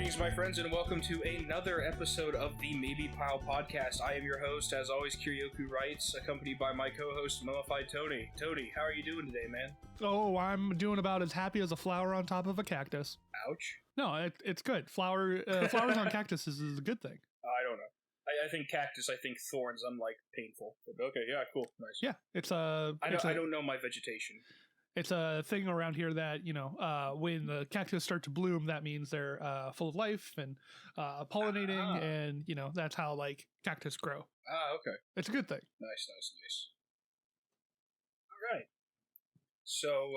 Greetings, my friends, and welcome to another episode of the Maybe Pile podcast. I am your host, as always, Kiryoku Wrights, accompanied by my co-host, Mummified Tony. Tony, how are you doing today, man? Oh, I'm doing about as happy as a flower on top of a cactus. Ouch. No, it's good. Flowers on cactuses is a good thing. I don't know. I think cactus, I think thorns, I'm like painful. But okay, yeah, cool, nice. Yeah, I don't know my vegetation. It's a thing around here that, when the cactus start to bloom, that means they're full of life and pollinating, and, that's how, like, cactus grow. Okay. It's a good thing. Nice. All right. So,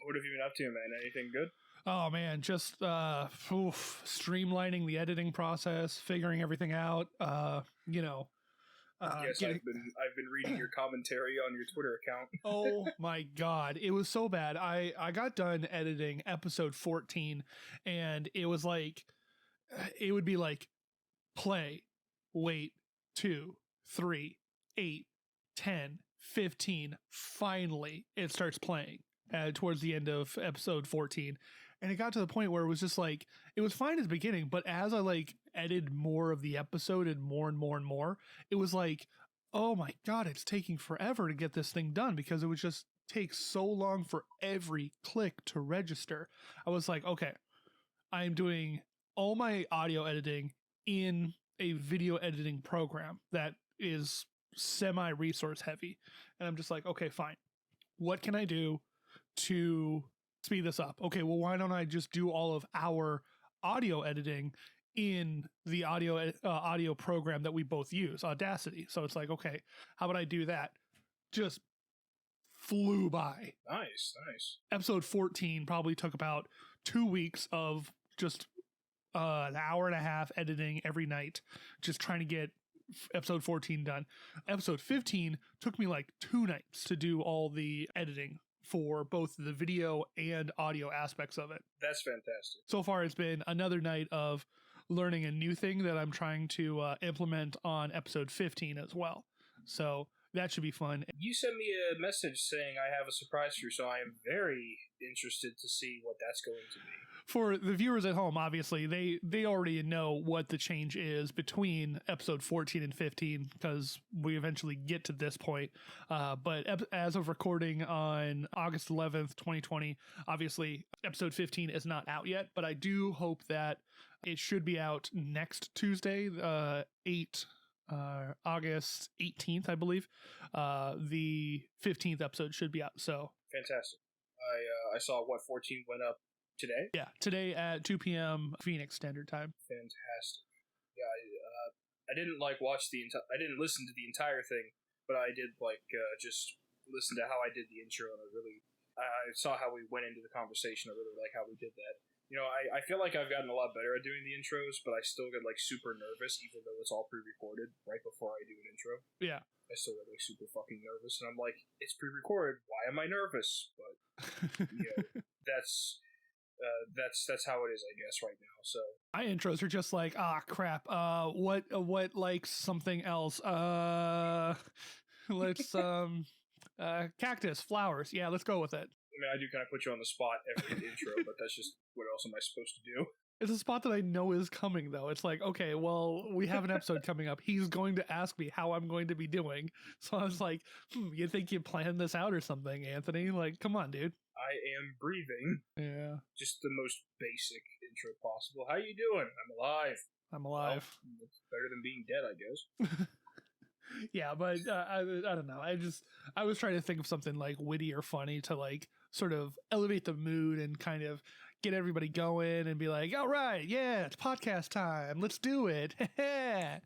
what have you been up to, man? Anything good? Oh, man, just streamlining the editing process, figuring everything out, yes, I've been reading your commentary on your Twitter account. Oh my God. It was so bad. I got done editing episode 14 and it was like, it would be like play, wait, 2, 3, 8, 10, 15. Finally, it starts playing towards the end of episode 14. And it got to the point where it was just like, it was fine at the beginning, but as I like edited more of the episode and more, it was like, oh my God, it's taking forever to get this thing done because it would just take so long for every click to register. I was like, okay, I'm doing all my audio editing in a video editing program that is semi-resource heavy. And I'm just like, okay, fine. What can I do to speed this up? Okay, well, why don't I just do all of our audio editing in the audio program that we both use, Audacity? So it's like, okay, how about I do that? Just flew by. Nice. Episode 14 probably took about 2 weeks of just an hour and a half editing every night, just trying to get episode 14 done. Episode 15 took me like 2 nights to do all the editing for both the video and audio aspects of it. That's fantastic. So far, it's been another night of learning a new thing that I'm trying to implement on episode 15 as well. So that should be fun. You sent me a message saying I have a surprise for you, so I am very interested to see what that's going to be. For the viewers at home, obviously, they already know what the change is between episode 14 and 15 because we eventually get to this point. But as of recording on August 11th, 2020, obviously, episode 15 is not out yet, but I do hope that it should be out next Tuesday, August 18th, I believe. The 15th episode should be out. So fantastic. I saw 14 went up today. Yeah, today at 2 p.m. Phoenix Standard Time. Fantastic. Yeah, I didn't watch I didn't listen to the entire thing, but I did just listen to how I did the intro, and I saw how we went into the conversation. I really like how we did that. I feel like I've gotten a lot better at doing the intros, but I still get super nervous, even though it's all pre-recorded right before I do an intro. Yeah. I still get super fucking nervous, and I'm like, it's pre-recorded. Why am I nervous? But that's how it is, I guess, right now. So my intros are just like, crap. What like something else? Let's cactus, flowers. Yeah, let's go with it. I mean, I do kind of put you on the spot every intro, but that's just what else am I supposed to do? It's a spot that I know is coming, though. It's like, okay, well, we have an episode coming up. He's going to ask me how I'm going to be doing. So I was like, you think you planned this out or something, Anthony? Like, come on, dude. I am breathing. Yeah. Just the most basic intro possible. How you doing? I'm alive. Well, it's better than being dead, I guess. Yeah, but I don't know. I was trying to think of something like witty or funny to like sort of elevate the mood and kind of get everybody going and be like, all right, yeah, it's podcast time. Let's do it. Yeah.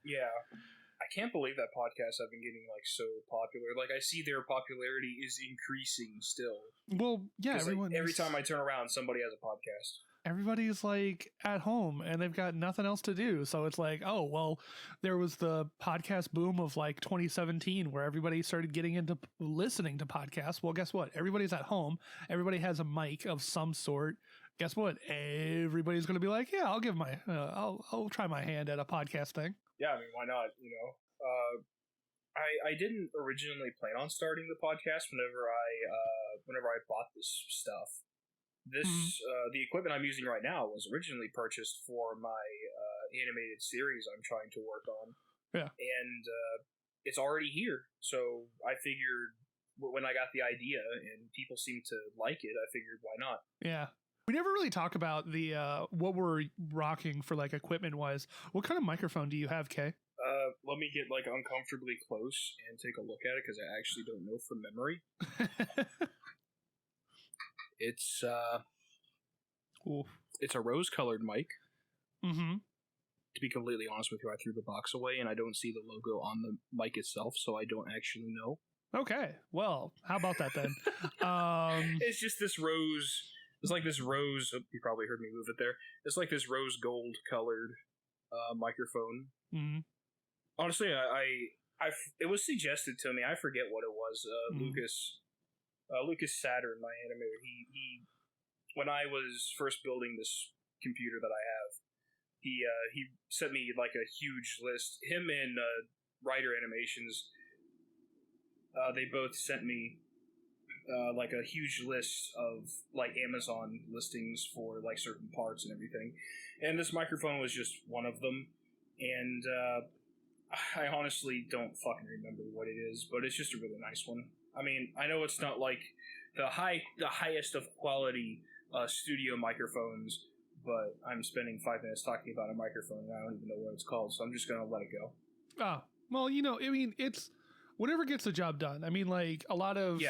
I can't believe that podcasts have been getting so popular. Like, I see their popularity is increasing still. Well, yeah, every time I turn around, somebody has a podcast. Everybody's like at home and they've got nothing else to do. So it's like, oh, well, there was the podcast boom of 2017 where everybody started getting into listening to podcasts. Well, guess what? Everybody's at home. Everybody has a mic of some sort. Guess what? Everybody's going to be like, yeah, I'll give I'll try my hand at a podcast thing. Yeah, I mean, why not? I didn't originally plan on starting the podcast whenever I bought this stuff. The equipment I'm using right now was originally purchased for my animated series I'm trying to work on. Yeah. And it's already here. So I figured when I got the idea and people seem to like it, I figured why not? Yeah. We never really talk about the what we're rocking for like equipment wise. What kind of microphone do you have, Kay? Let me get like uncomfortably close and take a look at it because I actually don't know from memory. It's a rose-colored mic. Mm-hmm. To be completely honest with you, I threw the box away and I don't see the logo on the mic itself, so I don't actually know. Okay, well, how about that then? It's just this rose. It's like this rose. Oh, you probably heard me move it there. It's like this rose gold colored microphone. Mm-hmm. Honestly, it was suggested to me. I forget what it was. Lucas Saturn, my animator. He when I was first building this computer that I have, he sent me like a huge list. Him and Writer Animations, they both sent me like a huge list of like Amazon listings for like certain parts and everything. And this microphone was just one of them. And I honestly don't fucking remember what it is, but it's just a really nice one. I mean, I know it's not like the highest of quality studio microphones, but I'm spending 5 minutes talking about a microphone and I don't even know what it's called, so I'm just gonna let it go. Oh, well, I mean, it's whatever gets the job done. I mean, like a lot of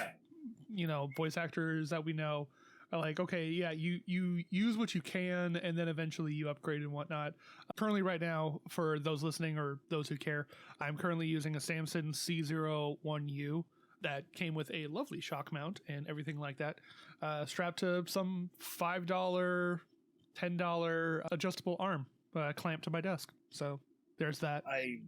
voice actors that we know are like, okay, yeah, you use what you can, and then eventually you upgrade and whatnot. Currently, right now, for those listening or those who care, I'm currently using a Samson C01U that came with a lovely shock mount and everything like that, strapped to some $5, $10 adjustable arm clamped to my desk. So there's that. I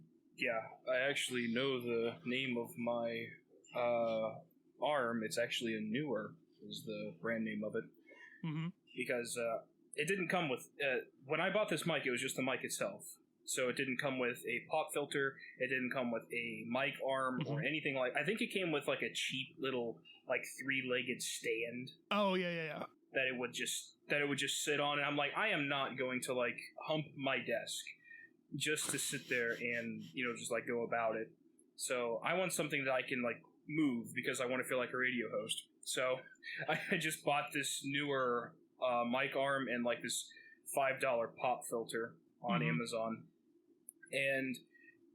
actually know the name of my arm. It's actually a Newer is the brand name of it. Mm-hmm. Because it didn't come with when I bought this mic, it was just the mic itself. So it didn't come with a pop filter. It didn't come with a mic arm or anything like. I think it came with like a cheap little like 3-legged stand. Oh yeah. That it would just sit on, and I'm like, I am not going to like hump my desk just to sit there and just like go about it. So I want something that I can like move because I want to feel like a radio host. So I just bought this Newer mic arm and like this $5 pop filter on Amazon, and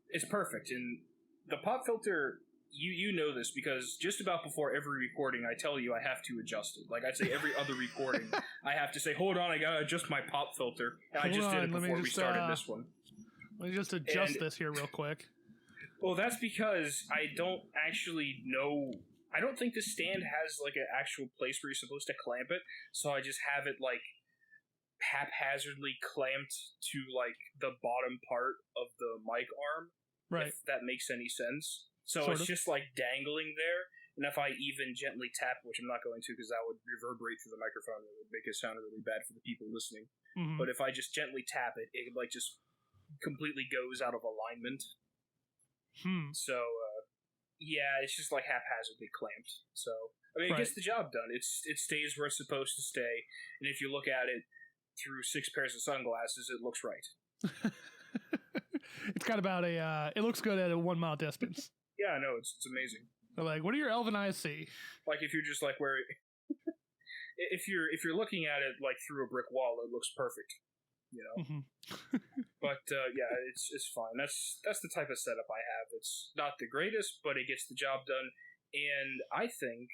it's perfect. And the pop filter, you know this because just about before every recording, I tell you I have to adjust it. Like I'd say every other recording, I have to say, hold on, I gotta adjust my pop filter. And I just did it before we started this one. Let me just adjust this here real quick. Well, that's because I don't actually know. I don't think the stand has like an actual place where you're supposed to clamp it, so I just have it like haphazardly clamped to like the bottom part of the mic arm, right? If that makes any sense. So it's just like dangling there, and if I even gently tap, which I'm not going to because that would reverberate through the microphone, it would make it sound really bad for the people listening. Mm-hmm. But if I just gently tap it, it like just completely goes out of alignment. So it's just like haphazardly clamped. So I mean, it gets the job done. It stays where it's supposed to stay, and if you look at it through 6 pairs of sunglasses, it looks right. It's got about it looks good at a 1 mile distance. Yeah, no, it's amazing. They're like, what do your elven eyes see? Like if you're just like where, if you're looking at it like through a brick wall, it looks perfect. But it's fine. That's the type of setup I have. It's not the greatest, but it gets the job done, and I think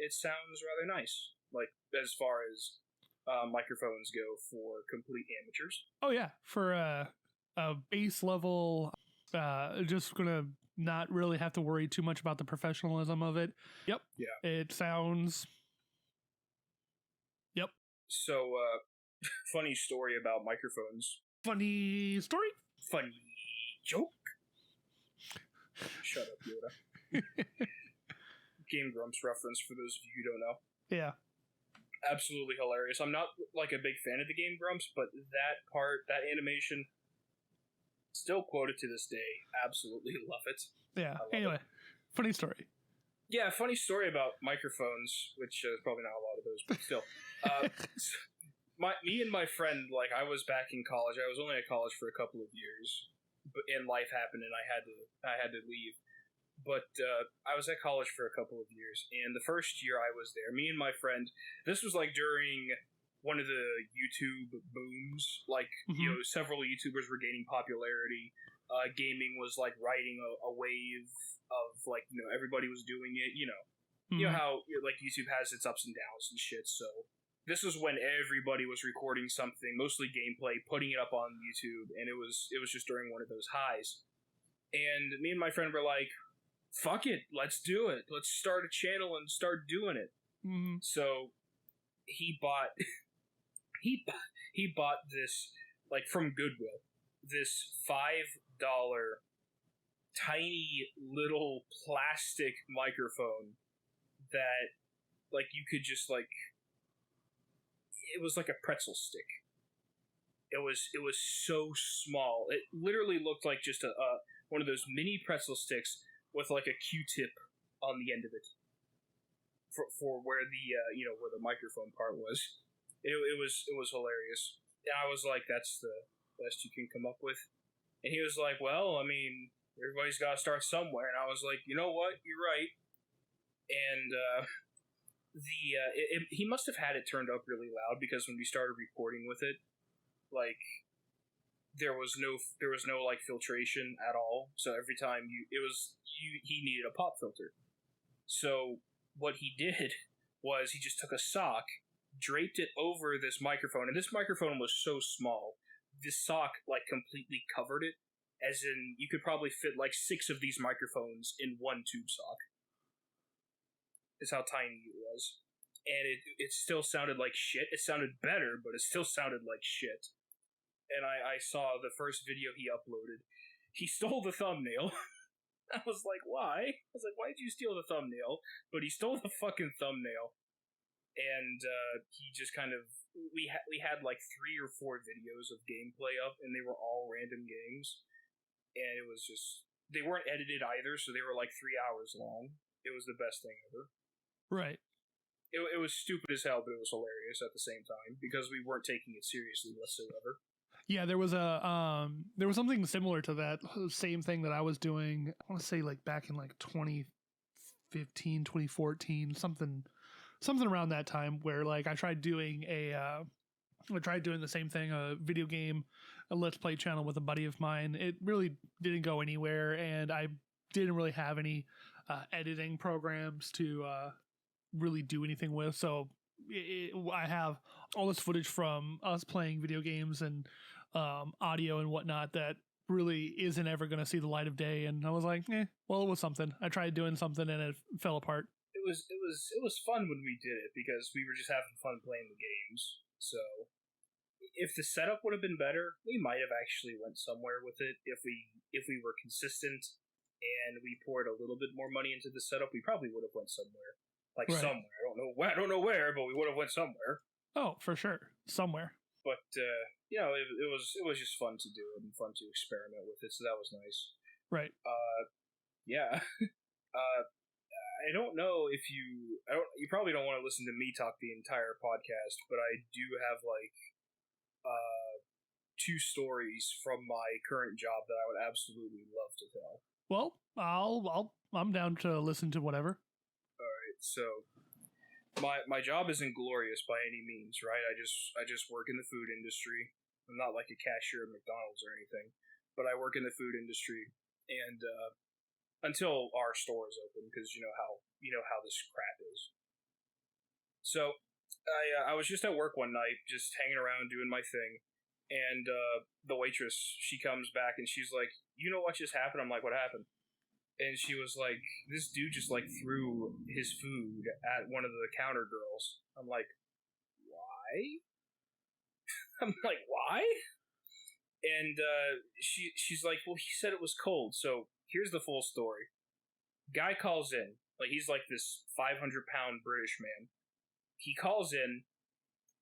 it sounds rather nice. Like as far as microphones go for complete amateurs. Oh yeah, for a base level, just gonna not really have to worry too much about the professionalism of it. Yep. Yeah. It sounds. Yep. So. Funny story about microphones. Funny story? Funny joke? Shut up, Yoda. Game Grumps reference for those of you who don't know. Yeah. Absolutely hilarious. I'm not like a big fan of the Game Grumps, but that animation, still quoted to this day. Absolutely love it. Yeah. Anyway, funny story. Yeah, funny story about microphones, which is probably not a lot of those, but still. Me and my friend, like, I was back in college. I was only at college for a couple of years, and life happened, and I had to leave. But I was at college for a couple of years, and the first year I was there, me and my friend, this was like during one of the YouTube booms. Like, several YouTubers were gaining popularity. Gaming was like riding a wave of, like, everybody was doing it. You know how, like, YouTube has its ups and downs and shit. So this was when everybody was recording something, mostly gameplay, putting it up on YouTube, and it was just during one of those highs. And me and my friend were like, fuck it, let's do it. Let's start a channel and start doing it. Mm-hmm. So he bought he bought this, like, from Goodwill, this $5 tiny little plastic microphone that, like, you could just, like, it was like a pretzel stick. It was so small. It literally looked like just a one of those mini pretzel sticks with, like, a Q-tip on the end of it for where the where the microphone part was. It was hilarious. And I was like, that's the best you can come up with. And he was like, well, I mean, everybody's got to start somewhere. And I was like, you know what? You're right. And he must have had it turned up really loud, because when we started recording with it, like, there was no like filtration at all. So every time he needed a pop filter. So what he did was he just took a sock, draped it over this microphone, and this microphone was so small, this sock, like, completely covered it, as in you could probably fit like 6 of these microphones in one tube sock. Is how tiny it was. And it still sounded like shit. It sounded better, but it still sounded like shit. And I saw the first video he uploaded. He stole the thumbnail. I was like, why? I was like, why did you steal the thumbnail? But he stole the fucking thumbnail. And he just kind of... We had like 3 or 4 videos of gameplay up, and they were all random games. And it was just... They weren't edited either, so they were like 3 hours long. It was the best thing ever. Right. It was stupid as hell, but it was hilarious at the same time, because we weren't taking it seriously whatsoever. Yeah, there was something similar to that same thing that I was doing. I want to say, like, back in like 2015, 2014, something around that time, where, like, I tried doing the same thing, a video game, a Let's Play channel with a buddy of mine. It really didn't go anywhere, and I didn't really have any editing programs to really do anything with. So I have all this footage from us playing video games and audio and whatnot that really isn't ever going to see the light of day. And I was like, well, it was something. I tried doing something and it fell apart. It was fun when we did it, because we were just having fun playing the games. So if the setup would have been better, we might have actually went somewhere with it. If we were consistent and we poured a little bit more money into the setup, we probably would have went somewhere. Like, right. Somewhere. I don't know where, but we would have went somewhere. Oh, for sure. Somewhere. But it was just fun to do and fun to experiment with it, so that was nice. Right. Yeah. I don't know if you probably don't want to listen to me talk the entire podcast, but I do have like 2 stories from my current job that I would absolutely love to tell. Well, I'm down to listen to whatever. All right. So my job isn't glorious by any means, right? I just work in the food industry. I'm not like a cashier at McDonald's or anything, but I work in the food industry, and until our store is open, because you know how this crap is. So I was just at work one night, just hanging around doing my thing, and the waitress, she comes back and she's like, "You know what just happened?" I'm like, "What happened?" And she was like, "This dude just like threw his food at one of the counter girls." I'm like, "Why?" I'm like, "Why?" And she's like, "Well, he said it was cold." So here's the full story. Guy calls in, like, he's like this 500-pound British man. He calls in,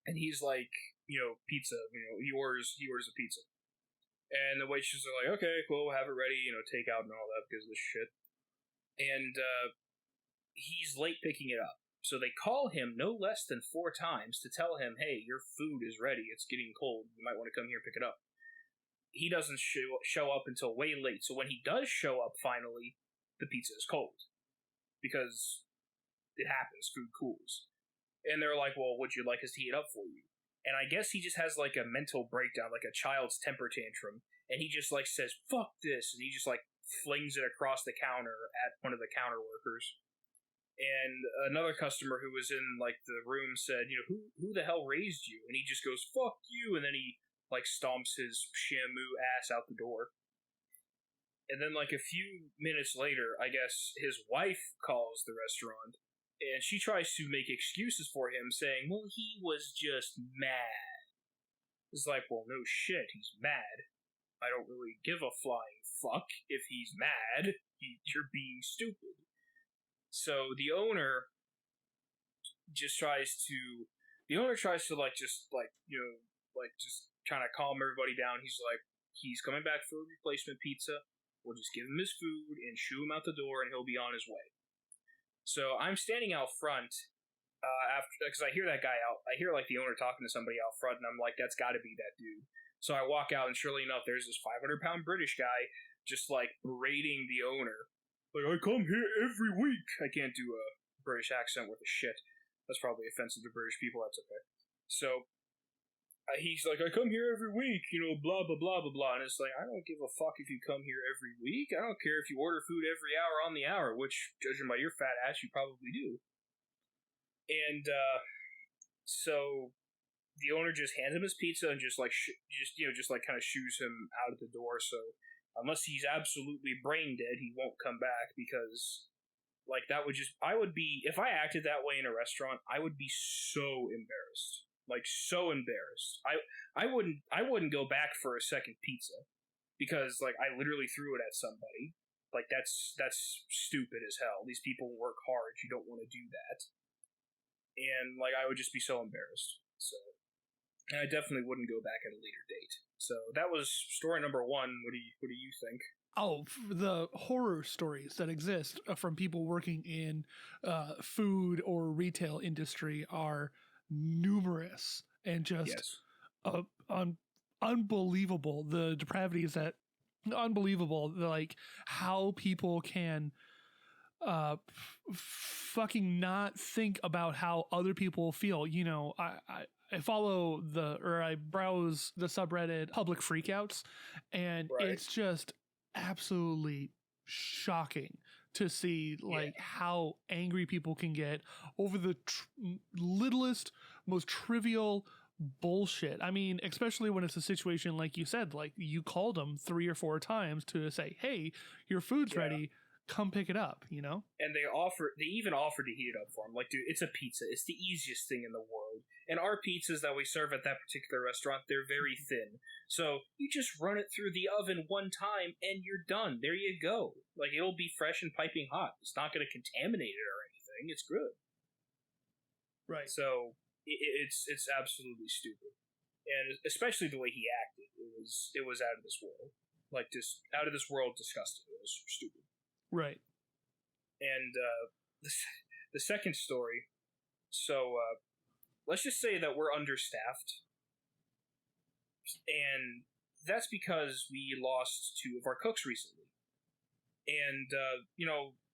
and he's like, pizza. He orders a pizza. And the waitresses are like, "Okay, cool, we'll have it ready, take out and all that because of this shit." And he's late picking it up. So they call him no less than 4 times to tell him, hey, your food is ready. It's getting cold. You might want to come here and pick it up. He doesn't show up until way late. So when he does show up finally, the pizza is cold. Because it happens. Food cools. And they're like, well, would you like us to heat it up for you? And I guess he just has like a mental breakdown, like a child's temper tantrum. And he just like says, fuck this. And he just like flings it across the counter at one of the counter workers. And another customer who was in like the room said, who the hell raised you? And he just goes, fuck you. And then he like stomps his Shamu ass out the door. And then like a few minutes later, I guess his wife calls the restaurant. And she tries to make excuses for him, saying, well, he was just mad. It's like, well, no shit, he's mad. I don't really give a flying fuck if he's mad. You're being stupid. So the owner tries to just kind of calm everybody down. He's like, he's coming back for a replacement pizza. We'll just give him his food and shoo him out the door, and he'll be on his way. So I'm standing out front because I hear that guy out. I hear like the owner talking to somebody out front, and I'm like, that's got to be that dude. So I walk out, and surely enough, there's this 500-pound British guy just like berating the owner. Like, I come here every week. I can't do a British accent worth of shit. That's probably offensive to British people. That's okay. So he's like, I come here every week, blah, blah, blah, blah, blah. And it's like, I don't give a fuck if you come here every week. I don't care if you order food every hour on the hour, which, judging by your fat ass, you probably do. And so the owner just hands him his pizza and just kind of shoos him out of the door. So unless he's absolutely brain dead, he won't come back, because like that would just, if I acted that way in a restaurant, I would be so embarrassed. Like, so embarrassed. I wouldn't go back for a second pizza, because like I literally threw it at somebody. Like that's stupid as hell. These people work hard. You don't want to do that. And like I would just be so embarrassed. So, and I definitely wouldn't go back at a later date. So that was story number 1. What do you think? Oh, the horror stories that exist from people working in food or retail industry are numerous and just unbelievable. The depravities that unbelievable, like how people can fucking not think about how other people feel. I follow I browse the subreddit Public Freakouts, and it's just absolutely shocking to see like how angry people can get over the littlest, most trivial bullshit. I mean, especially when it's a situation like you said, like you called them 3 or 4 times to say, hey, your food's ready, come pick it up, And they even offered to heat it up for him. Like, dude, it's a pizza. It's the easiest thing in the world. And our pizzas that we serve at that particular restaurant, they're very thin. So you just run it through the oven one time and you're done. There you go. Like, it'll be fresh and piping hot. It's not going to contaminate it or anything. It's good. Right. So it's absolutely stupid. And especially the way he acted. It was out of this world. Like, just out of this world disgusting. It was stupid. Right. And the second story, so let's just say that we're understaffed. And that's because we lost 2 of our cooks recently. And,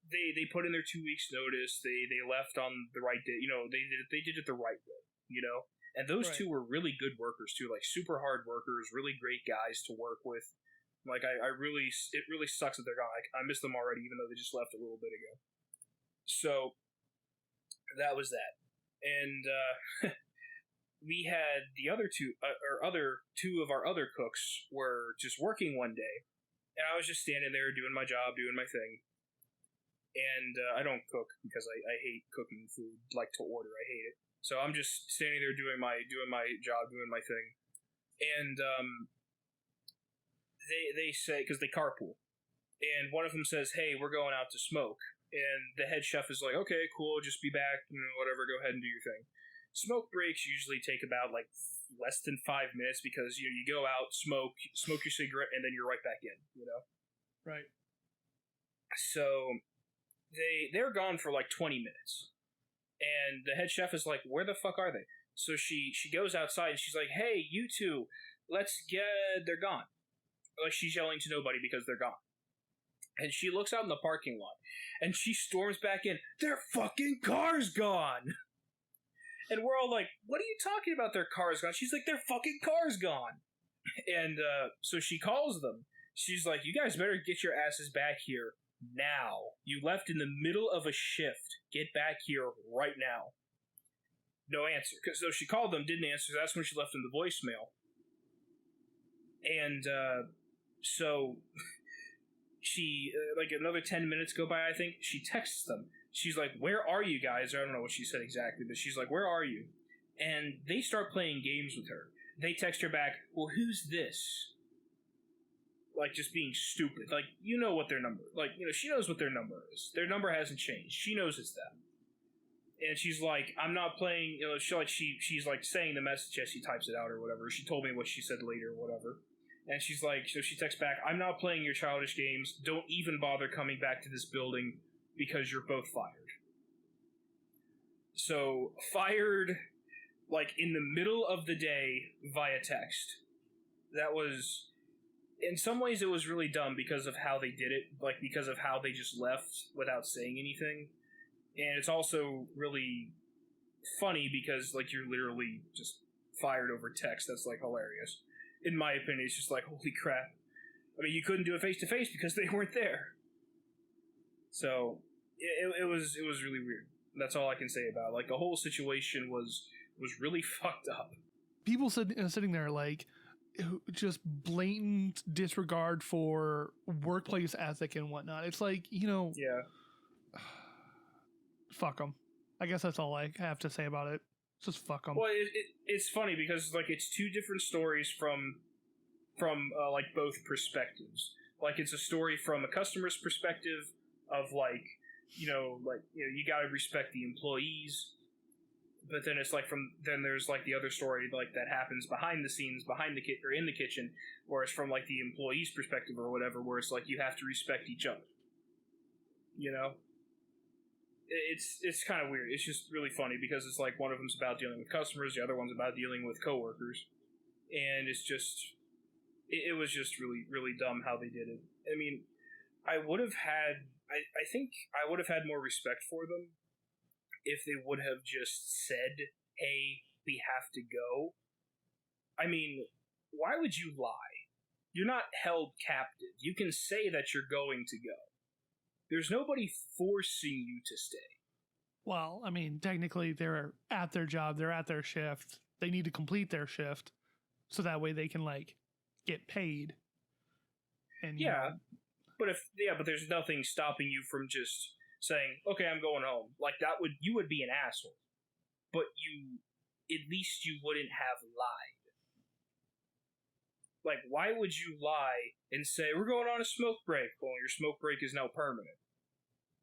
they put in their 2 weeks notice. They left on the right day. They did it the right way, And those 2 were really good workers, too. Like, super hard workers, really great guys to work with. Like, it really sucks that they're gone. I miss them already, even though they just left a little bit ago. So, that was that. And, we had the other 2 of our other cooks were just working one day. And I was just standing there doing my job, doing my thing. And, I don't cook because I hate cooking food, like to order. I hate it. So I'm just standing there doing my job, doing my thing. And, they say, because they carpool, and one of them says, hey, we're going out to smoke, and the head chef is like, okay, cool, just be back, whatever, go ahead and do your thing. Smoke breaks usually take about like less than 5 minutes, because you go out, smoke your cigarette, and then you're right back in, Right. So they're gone for like 20 minutes, And the head chef is like, where the fuck are they? So she goes outside and she's like, hey, you two, let's get... They're gone. Like, she's yelling to nobody because they're gone. And she looks out in the parking lot, and she storms back in. Their fucking car's gone! And we're all like, what are you talking about, their car's gone? She's like, their fucking car's gone! And so she calls them. She's like, you guys better get your asses back here now. You left in the middle of a shift. Get back here right now. No answer. So she called them, didn't answer. So that's when she left them the voicemail. And so she, like another 10 minutes go by, I think. She texts them. She's like, where are you guys? I don't know what she said exactly, but she's like, where are you? And they start playing games with her. They text her back, well, who's this? Like, just being stupid. Like, you know what their number... Like, you know, she knows what their number is. Their number hasn't changed. She knows it's them. And she's like, I'm not playing... You know, she's like saying the message as she types it out or whatever. She told me what she said later or whatever. And she's like... So she texts back, I'm not playing your childish games. Don't even bother coming back to this building because you're both fired. So, fired, like, in the middle of the day via text. That was... In some ways, it was really dumb because of how they did it, like, because of how they just left without saying anything. And it's also really funny because, like, you're literally just fired over text. That's, like, hilarious. In my opinion, it's just like, holy crap. I mean, you couldn't do it face-to-face because they weren't there. So, it was really weird. That's all I can say about it. Like, the whole situation was really fucked up. People sitting there, like... just blatant disregard for workplace ethic and whatnot. It's like, you know, yeah, fuck them. I guess that's all I have to say about it. Just fuck them. Well, it's funny because like it's two different stories from like both perspectives. Like it's a story from a customer's perspective of like you gotta respect the employees. But then it's like then there's like the other story like that happens behind the scenes, or in the kitchen, where it's from like the employee's perspective or whatever, where it's like you have to respect each other. You know, it's kind of weird. It's just really funny because it's like one of them's about dealing with customers, the other one's about dealing with coworkers, and it's just it was just really really dumb how they did it. I mean, I think I would have had more respect for them if they would have just said, hey, we have to go. I mean, why would you lie? You're not held captive. You can say that you're going to go. There's nobody forcing you to stay. Well, I mean, technically they're at their job, they're at their shift. They need to complete their shift so that way they can, like, get paid. And but there's nothing stopping you from just saying, okay, I'm going home. Like, you would be an asshole. But at least you wouldn't have lied. Like, why would you lie and say, we're going on a smoke break? Well, your smoke break is now permanent.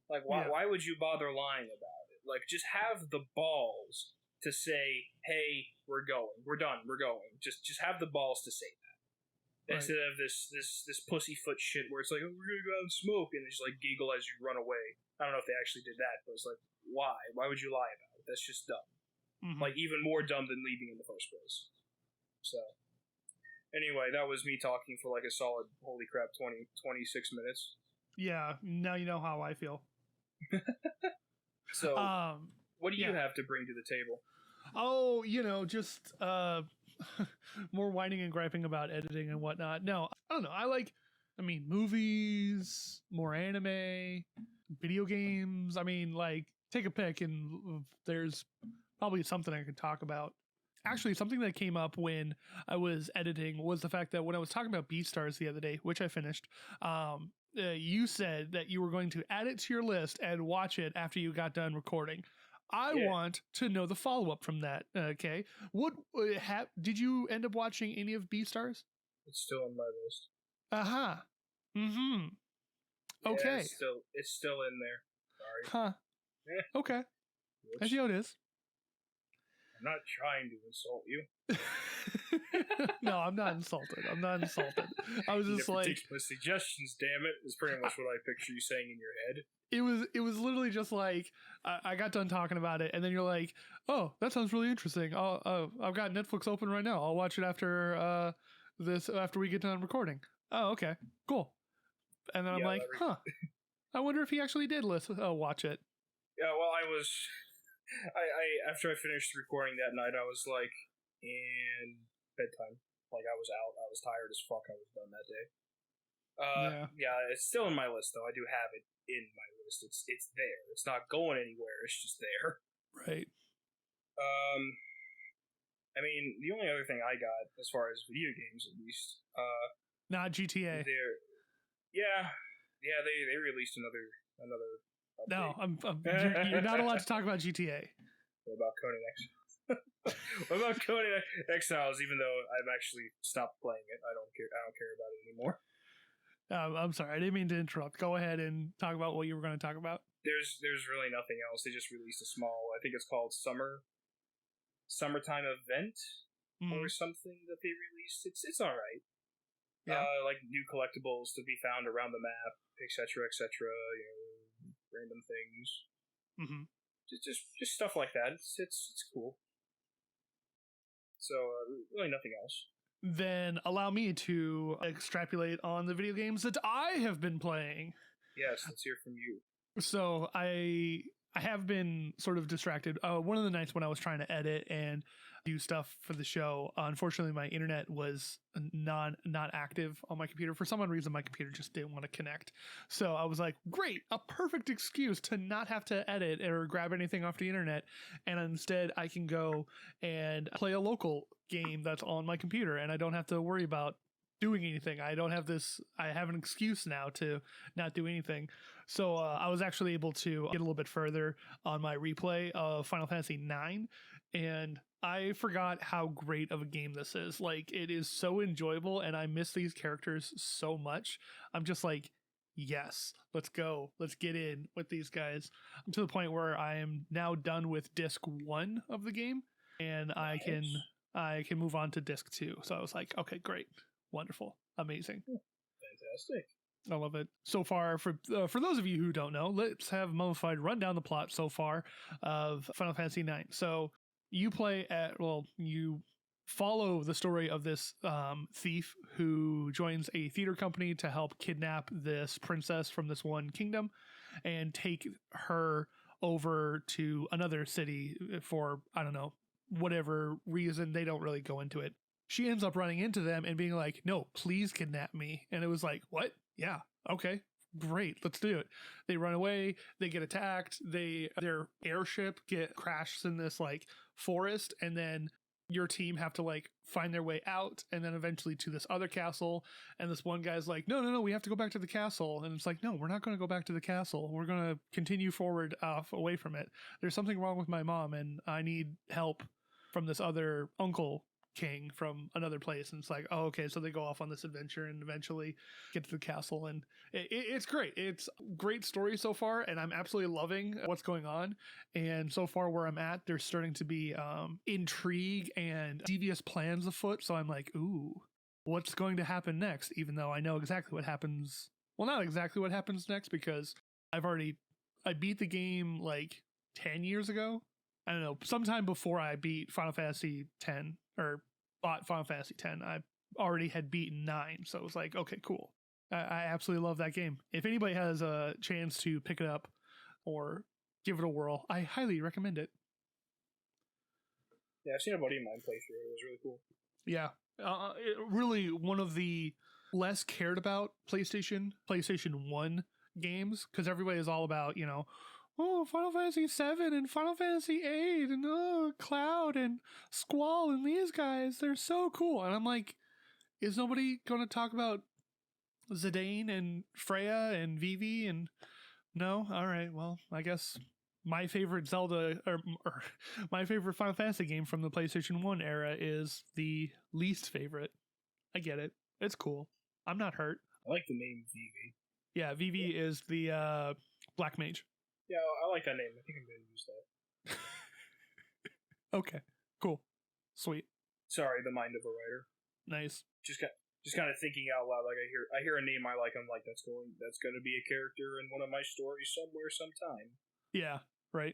Like, why would you bother lying about it? Like, just have the balls to say, hey, we're going. We're done. We're going. Just have the balls to say that. Right. Instead of this pussyfoot shit where it's like, oh, we're gonna go out and smoke, and they just like giggle as you run away. I don't know if they actually did that, but it's like, why? Why would you lie about it? That's just dumb. Mm-hmm. Like, even more dumb than leaving in the first place. So, anyway, that was me talking for like a solid, holy crap, 26 minutes. Yeah, now you know how I feel. So, what do you have to bring to the table? Oh, just more whining and griping about editing and whatnot. No, I don't know. I mean, movies, more anime, video games. I mean, like, take a pick and there's probably something I could talk about. Actually, something that came up when I was editing was the fact that when I was talking about Beastars the other day, which I finished, you said that you were going to add it to your list and watch it after you got done recording. I want to know the follow-up from that. Okay, did you end up watching any of Beastars? It's still on my list. Uh-huh. Mm-hmm. Okay. It's still in there. Sorry. Huh. Okay. That's how it is. I'm not trying to insult you. No, I'm not insulted. I'm not insulted. I was just like, ridiculous suggestions, damn it, is pretty much what I picture you saying in your head. It was literally just like I got done talking about it, and then you're like, "Oh, that sounds really interesting. I've got Netflix open right now. I'll watch it after after we get done recording." Oh, okay, cool. And then I'm like, "Huh, I wonder if he actually did watch it." Yeah, well, I after I finished recording that night, I was like, in bedtime. Like I was out. I was tired as fuck. I was done that day. Yeah, it's still in my list though. I do have it in my list. It's there. It's not going anywhere. It's just there. Right. I mean, the only other thing I got as far as video games, at least, not GTA. They released another. Update. No, you're not allowed to talk about GTA. What about Conan What about Conan Exiles? Even though I've actually stopped playing it, I don't care about it anymore. I'm sorry, I didn't mean to interrupt. Go ahead and talk about what you were going to talk about. There's really nothing else. They just released a small, I think it's called Summertime Event or something that they released. It's all right. Yeah. Like new collectibles to be found around the map, etc., etc. You know, random things. Mm-hmm. Just stuff like that. It's cool. So really nothing else. Then allow me to extrapolate on the video games that I have been playing. Yes, let's hear from you. So I have been sort of distracted. One of the nights when I was trying to edit and do stuff for the show, unfortunately my internet was not active on my computer. For some odd reason, my computer just didn't want to connect. So I was like, great, a perfect excuse to not have to edit or grab anything off the internet. And instead I can go and play a local game that's on my computer and I don't have to worry about doing anything. I have an excuse now to not do anything. So I was actually able to get a little bit further on my replay of Final Fantasy IX, and I forgot how great of a game this is. Like, it is so enjoyable, and I miss these characters so much. I'm just like, yes, let's go. Let's get in with these guys. I'm to the point where I am now done with disc 1 of the game, and nice. I can move on to disc 2. So I was like, okay, great. Wonderful. Amazing. Fantastic. I love it. So far, for those of you who don't know, let's have Mummified run down the plot so far of Final Fantasy IX. So you you follow the story of this thief who joins a theater company to help kidnap this princess from this one kingdom and take her over to another city for, I don't know, whatever reason. They don't really go into it. She ends up running into them and being like, no, please kidnap me. And it was like, what? Yeah, okay, great, let's do it. They run away, they get attacked, their airship crashes in this like forest, and then your team have to like find their way out and then eventually to this other castle. And this one guy's like, no, we have to go back to the castle. And it's like, no, we're not going to go back to the castle. We're going to continue forward away from it. There's something wrong with my mom and I need help from this other uncle king from another place. And it's like, oh, okay, so they go off on this adventure and eventually get to the castle, and it's great. It's great story so far, and I'm absolutely loving what's going on. And so far where I'm at, there's starting to be intrigue and devious plans afoot, so I'm like, ooh, what's going to happen next? Even though I know exactly what happens. Well, not exactly what happens next, because I beat the game like 10 years ago. I don't know, sometime before I beat Final Fantasy X or bought Final Fantasy X, I already had beaten 9. So it was like, okay, cool. I absolutely love that game. If anybody has a chance to pick it up or give it a whirl, I highly recommend it. Yeah, I've seen a buddy of mine play through it. It was really cool. Yeah. Really one of the less cared about PlayStation 1 games, because everybody is all about, oh, Final Fantasy 7 and Final Fantasy 8 and Cloud and Squall and these guys, they're so cool. And I'm like, is nobody going to talk about Zidane and Freya and Vivi? And no? All right, well, I guess my favorite Zelda or my favorite Final Fantasy game from the PlayStation 1 era is the least favorite. I get it. It's cool. I'm not hurt. I like the name Vivi. Yeah, Vivi is the Black Mage. Yeah, I like that name. I think I'm going to use that. Okay, Cool. Sweet. Sorry, the mind of a writer. Nice. Just kind of thinking out loud. Like I hear a name I like. I'm like, that's going to be a character in one of my stories somewhere, sometime. Yeah. Right.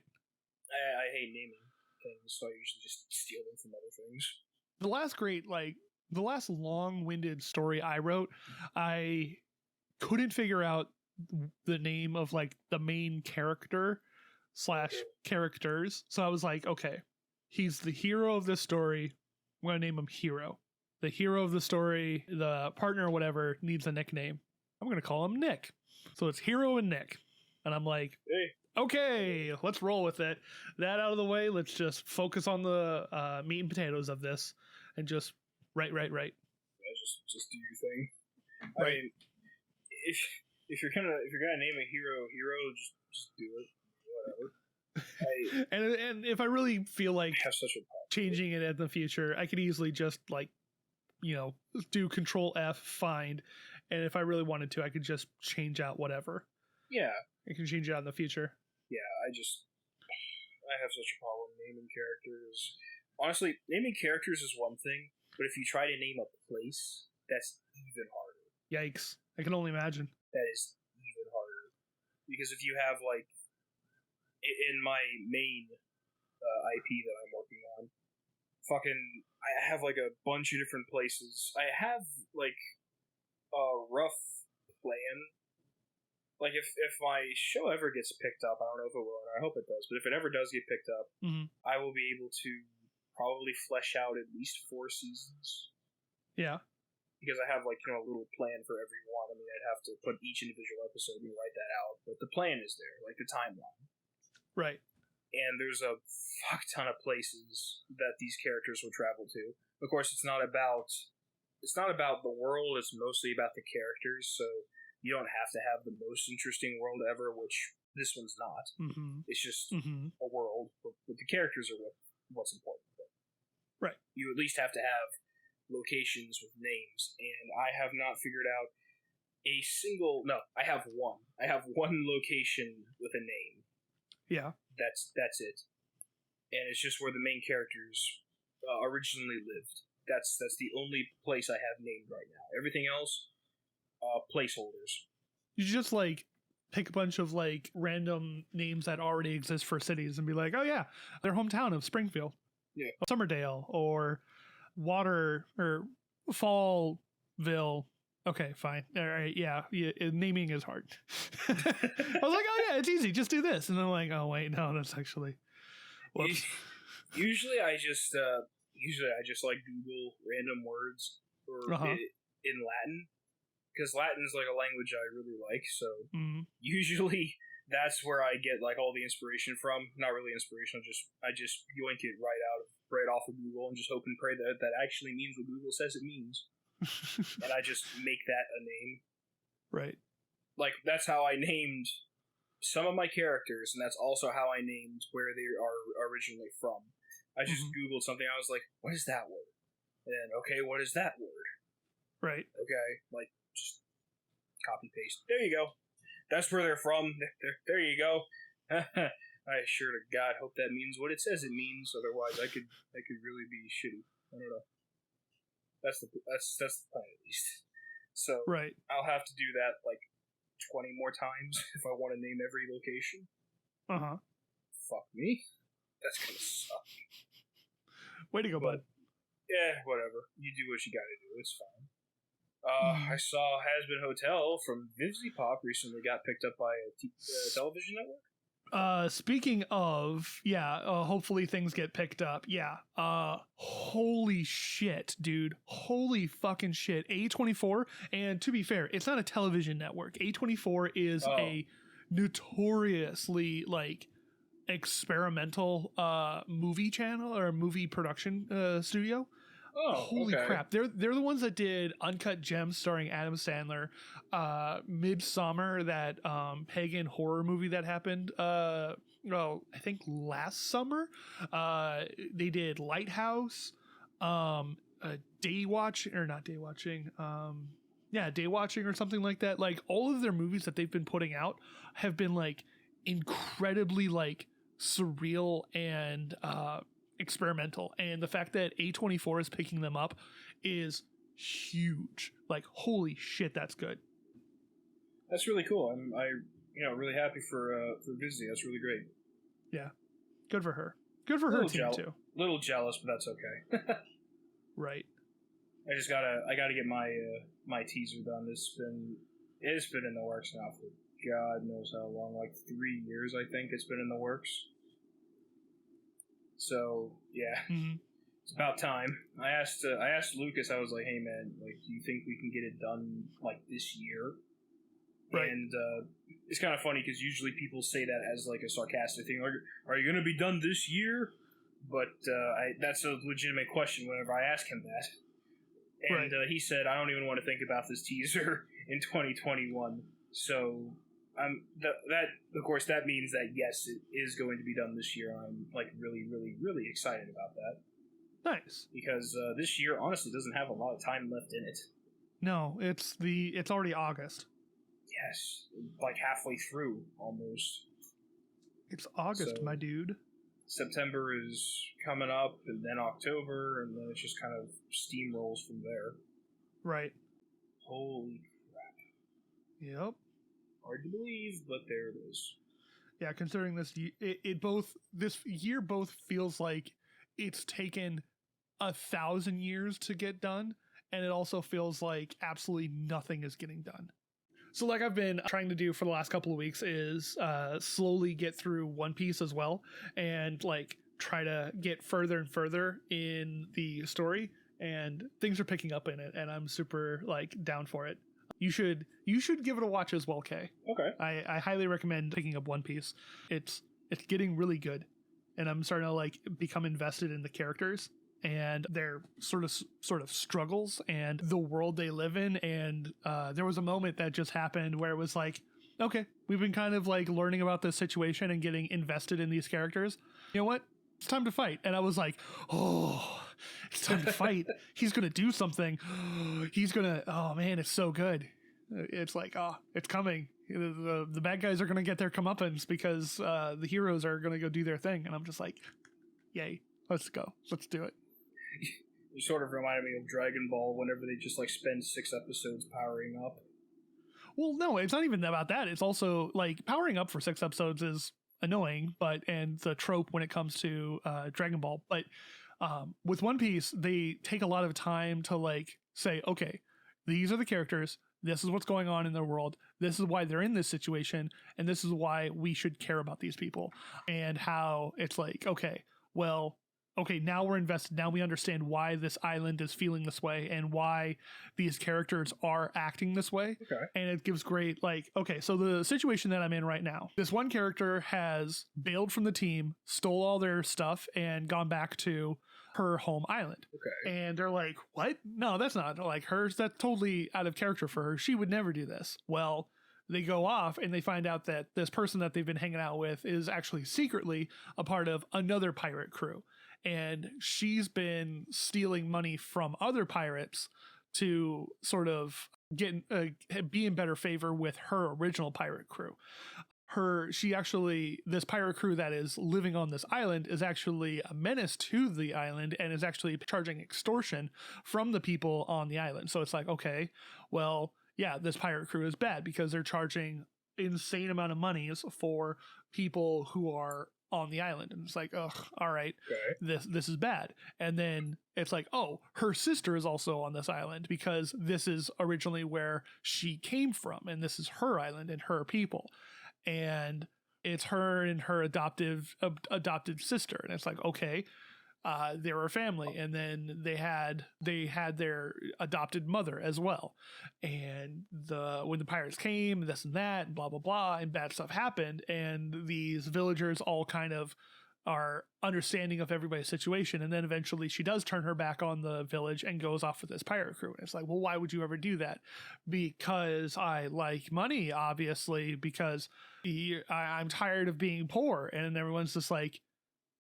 I hate naming things, so I usually just steal them from other things. The last long-winded story I wrote, I couldn't figure out the name of like the main character / characters. So I was like, okay, he's the hero of this story. I'm going to name him Hero. The hero of the story, the partner or whatever, needs a nickname. I'm going to call him Nick. So it's Hero and Nick. And I'm like, hey, okay, let's roll with it. That out of the way, let's just focus on the meat and potatoes of this and just right. Yeah, just do your thing. Right. I mean, if you're gonna name a hero, just do it. Whatever. And if I really feel like I have such a problem. changing it in the future, I could easily just like, do Control F, find, and if I really wanted to, I could just change out whatever. Yeah. I can change it out in the future. Yeah, I have such a problem naming characters. Honestly, naming characters is one thing, but if you try to name a place, that's even harder. Yikes. I can only imagine. That is even harder. Because if you have, like, in my main IP that I'm working on, I have, like, a bunch of different places. I have, like, a rough plan. Like, if my show ever gets picked up, I don't know if it will, and I hope it does, but if it ever does get picked up, I will be able to probably flesh out at least 4 seasons. Yeah. Because I have, like, a little plan for every one. I mean, I'd have to put each individual episode and write that out, but the plan is there, like the timeline. Right. And there's a fuck ton of places that these characters will travel to. Of course, it's not about the world, it's mostly about the characters, so you don't have to have the most interesting world ever, which this one's not. Mm-hmm. It's just a world, but the characters are what's important. Right. You at least have to have locations with names, and I have not figured out I have one. I have one location with a name. Yeah. That's it. And it's just where the main characters originally lived. That's the only place I have named right now. Everything else, placeholders. You just like pick a bunch of like random names that already exist for cities and be like, oh yeah, their hometown of Springfield, Summerdale, or Water or Fallville. Okay, fine. All right, yeah, naming is hard. I was like, oh yeah, it's easy. Just do this, and then I'm like, oh wait, no, that's actually. Whoops. Usually, I just like Google random words or in Latin. Because Latin is like a language I really like, so usually that's where I get like all the inspiration from. Not really inspiration, I just yoink it right off of Google and just hope and pray that that actually means what Google says it means. And I just make that a name. Right. Like that's how I named some of my characters, and that's also how I named where they are originally from. I just Googled something, I was like, what is that word? And then, okay, what is that word? Right. Okay, like just copy paste. There you go. That's where they're from. There you go. I sure to God hope that means what it says it means. Otherwise, I could really be shitty. I don't know. That's the plan at least. So right. I'll have to do that like 20 more times if I want to name every location. Fuck me. That's gonna suck. Way to go, bud. Yeah, whatever. You do what you gotta do. It's fine. I saw Has-Been Hotel from VivziePop recently got picked up by a television network. Speaking of, hopefully things get picked up. Yeah. Holy shit, dude. Holy fucking shit. A24, and to be fair, it's not a television network. A24 is a notoriously, like, experimental movie channel or movie production studio. Oh, holy crap! They're the ones that did Uncut Gems starring Adam Sandler, Midsummer, that pagan horror movie that happened. I think last summer. They did Lighthouse, Day Watching or something like that. Like all of their movies that they've been putting out have been like incredibly like surreal and experimental, and the fact that A24 is picking them up is huge. Like, holy shit, that's good. That's really cool. I'm really happy for Vizzy. That's really great. Yeah, good for her. Good for her team too. Little jealous, but that's okay. Right. I gotta get my teaser done. It's been in the works now for God knows how long, like 3 years, I think it's been in the works. So yeah, It's about time. I asked Lucas. I was like, "Hey man, like, do you think we can get it done like this year?" Right. And it's kind of funny because usually people say that as like a sarcastic thing, like, "Are you going to be done this year?" But that's a legitimate question whenever I ask him that. And he said, "I don't even want to think about this teaser in 2021." So that of course that means that yes, it is going to be done this year. I'm like really, really, really excited about that. Nice. Because this year honestly doesn't have a lot of time left in it. No, it's already August. Yes, like halfway through almost. It's August, so, my dude. September is coming up, and then October, and then it just kind of steamrolls from there. Right. Holy crap. Yep. Hard to believe, but there it is. Yeah, considering this year both feels like it's taken 1,000 years to get done, and it also feels like absolutely nothing is getting done. So like I've been trying to do for the last couple of weeks is slowly get through One Piece as well, and like try to get further and further in the story, and things are picking up in it, and I'm super like down for it. You should give it a watch as well, Kay. Okay. I highly recommend picking up One Piece. It's getting really good, and I'm starting to like become invested in the characters and their sort of struggles and the world they live in. And there was a moment that just happened where it was like, okay, we've been kind of like learning about this situation and getting invested in these characters. You know what? It's time to fight. And I was like, oh, it's time to fight. He's going to do something. Oh man, it's so good. It's like, oh, it's coming. The bad guys are going to get their comeuppance because the heroes are going to go do their thing. And I'm just like, yay, let's go. Let's do it. You sort of reminded me of Dragon Ball whenever they just like spend 6 episodes powering up. Well, no, it's not even about that. It's also like powering up for 6 episodes is annoying, and the trope when it comes to Dragon Ball. But with One Piece, they take a lot of time to like say, okay, these are the characters. This is what's going on in their world. This is why they're in this situation. And this is why we should care about these people. And how it's like, okay, now we're invested. Now we understand why this island is feeling this way and why these characters are acting this way. Okay. And it gives great, like, okay, so the situation that I'm in right now, this one character has bailed from the team, stole all their stuff, and gone back to her home island. Okay. And they're like, what? No, that's not like hers. That's totally out of character for her. She would never do this. Well, they go off and they find out that this person that they've been hanging out with is actually secretly a part of another pirate crew. And she's been stealing money from other pirates to sort of be in better favor with her original pirate crew. This pirate crew that is living on this island is actually a menace to the island and is actually charging extortion from the people on the island. So it's like, okay, well, yeah, this pirate crew is bad because they're charging insane amount of monies for people who are on the island. And it's like, oh, all right, okay. This is bad. And then it's like, oh, her sister is also on this island because this is originally where she came from, and this is her island and her people. And it's her and her adopted sister. And it's like, okay, they were a family, and then they had their adopted mother as well. And when the pirates came, this and that, and blah blah blah, and bad stuff happened, and these villagers all kind of are understanding of everybody's situation. And then eventually she does turn her back on the village and goes off with this pirate crew. And it's like, well, why would you ever do that? Because I like money, obviously, because I'm tired of being poor. And everyone's just like,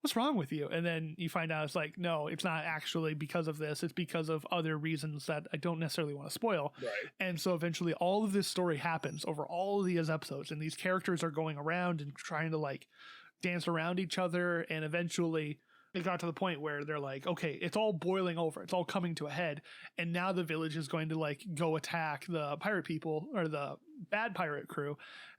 what's wrong with you? And then you find out it's like, no, it's not actually because of this. It's because of other reasons that I don't necessarily want to spoil. Right. And so eventually all of this story happens over all of these episodes, and these characters are going around and trying to like dance around each other. And eventually it got to the point where they're like, okay, it's all boiling over. It's all coming to a head. And now the village is going to like go attack the pirate people or the bad pirate crew.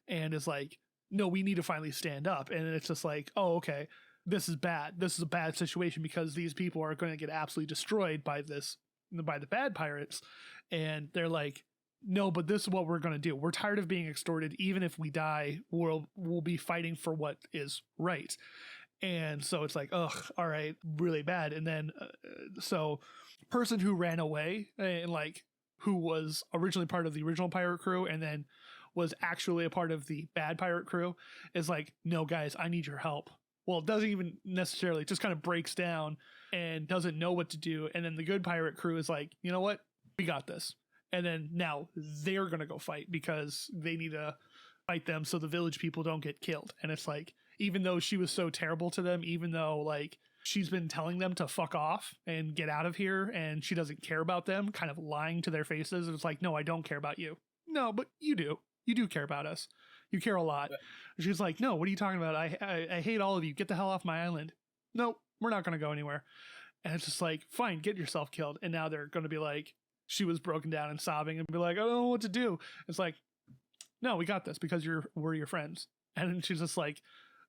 And is like, no, we need to finally stand up. And it's just like, oh, okay, this is bad. This is a bad situation because these people are going to get absolutely destroyed by the bad pirates. And they're like, no, but this is what we're going to do. We're tired of being extorted. Even if we die, we'll be fighting for what is right. And so it's like, ugh, all right, really bad. And then, so person who ran away and like who was originally part of the original pirate crew and then was actually a part of the bad pirate crew is like, no, guys, I need your help. Well, it doesn't even necessarily, just kind of breaks down and doesn't know what to do. And then the good pirate crew is like, you know what? We got this. And then now they're going to go fight because they need to fight them so the village people don't get killed. And it's like, even though she was so terrible to them, even though like she's been telling them to fuck off and get out of here and she doesn't care about them, kind of lying to their faces. It's like, no, I don't care about you. No, but you do. You do care about us. You care a lot. Yeah. She's like, no, what are you talking about? I hate all of you. Get the hell off my island. Nope, we're not going to go anywhere. And it's just like, fine, get yourself killed. And now they're going to be like, she was broken down and sobbing and be like, I don't know what to do. It's like, no, we got this because we're your friends. And then she's just like,